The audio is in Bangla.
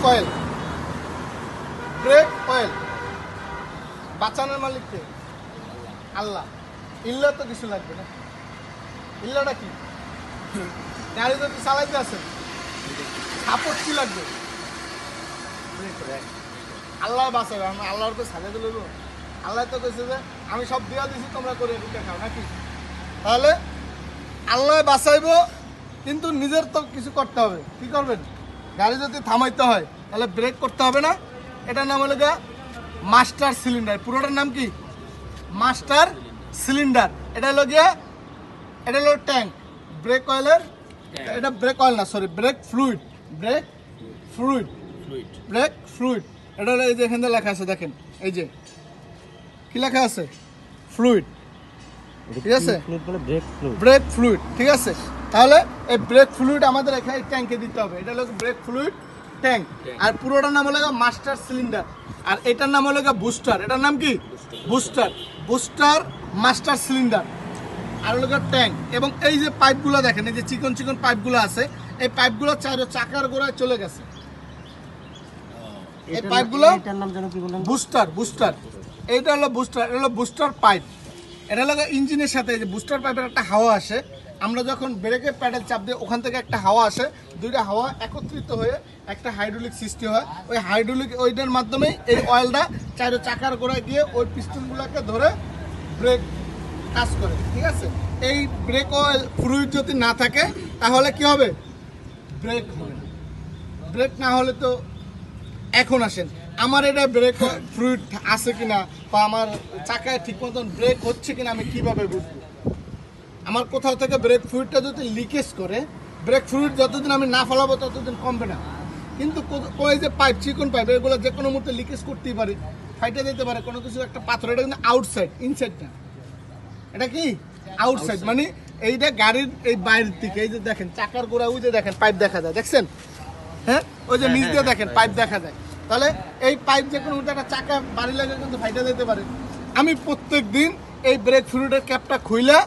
অয়েল, ব্রেক অয়েল বাঁচানোর মালিক কে? আল্লাহ। ইল্লা তো কিছু লাগবে না। ইল্লাটা কি? গাড়ি যদি চালাইতে আছেন সাপোর্ট কি লাগবে? আল্লাহ বাঁচাবে। আমরা আল্লাহর তো ছাড়িয়ে দিল। আল্লাহ তো কইছে যে আমি সব দিয়া দিছি, তোমরা করে দিতে খাও নাকি? তাহলে আল্লাহ বাঁচাইবো, কিন্তু নিজের তো কিছু করতে হবে। কি করবেন? গাড়ি যদি থামাইতে হয় তাহলে ব্রেক করতে হবে না? এটার নাম হলো গিয়া মাস্টার সিলিন্ডার। পুরোটার নাম কি? Master cylinder. এটা হলো গিয়া, এটা হলো ট্যাঙ্ক ব্রেক অয়েলের। এটা ব্রেক অয়েল না, sorry, break fluid. Break fluid, break fluid. এটা হলো এই যে এখানে লেখা আছে, দেখেন এই যে কি লেখা আছে, ফ্লুইড। ঠিক আছে, ব্রেক ফ্লুইড। ঠিক আছে, তাহলে এই ব্রেক ফ্লুইড আমাদের এখানে ট্যাঙ্কে দিতে হবে। এটা হলো ব্রেক ফ্লুইড ট্যাঙ্ক। আর পুরোটার নাম হলো মাস্টার সিলিন্ডার। আর এটার নাম হলো বুস্টার। এটার নাম কি? বুস্টার। বুস্টার, মাস্টার সিলিন্ডার, আর হলো ট্যাঙ্ক। এবং এই যে পাইপগুলো দেখেন, এই যে চিকন চিকন পাইপগুলো আছে, এই পাইপগুলো চাকার গোড়ায় চলে গেছে। এই পাইপগুলো বুস্টার। বুস্টার, এইটা হলো বুস্টার। এটা হলো বুস্টার পাইপ। এটা হলো ইঞ্জিনের সাথে এই যে বুস্টার পাইপের একটা হাওয়া আসে। আমরা যখন ব্রেকের প্যাডেল চাপ দিই ওখান থেকে একটা হাওয়া আসে, দুইটা হাওয়া একত্রিত হয়ে একটা হাইড্রোলিক সৃষ্টি হয়। ওই হাইড্রোলিক ওইটার মাধ্যমেই এই অয়েলটা চাকার গোড়ায় গিয়ে ওই পিস্টনগুলোকে ধরে ব্রেক কাজ করে। ঠিক আছে, এই ব্রেক অয়েল ফ্লুইড যদি না থাকে তাহলে কি হবে? ব্রেক হবে না। ব্রেক না হলে তো, এখন আসেন আমার এটা ব্রেক ফ্লুইড আছে কিনা বা আমার চাকায় ঠিক মতন ব্রেক হচ্ছে কিনা আমি কিভাবে বুঝবো? আমার কোথাও থেকে ব্রেক ফ্লুইডটা যদি লিকেজ করে, ব্রেক ফ্লুইড যতদিন আমি না ফেলাবো ততদিন কমবে না। কিন্তু ওই যে পাইপ, চিকন পাইপ, এগুলো যে কোনো মুহূর্তে লিকেজ করতেই পারে, ফাইটে দিতে পারে কোনো কিছু, একটা পাথর। এটা কিন্তু আউটসাইড, ইনসাইড না। এটা কি? আউটসাইড। মানে এইটা গাড়ির এই বাইরের দিকে। এই যে দেখেন চাকার গোড়া, ওই যে দেখেন পাইপ দেখা যায়, দেখছেন? হ্যাঁ, ওই যে নিচ দিয়ে দেখেন পাইপ দেখা যায়। তাহলে এই পাইপ যে কোনো একটা চাকা বাড়ি লাগে কিন্তু ফাইটে দিতে পারে। আমি প্রত্যেক দিন এই ব্রেক ফ্লুইডের ক্যাপটা খুইলা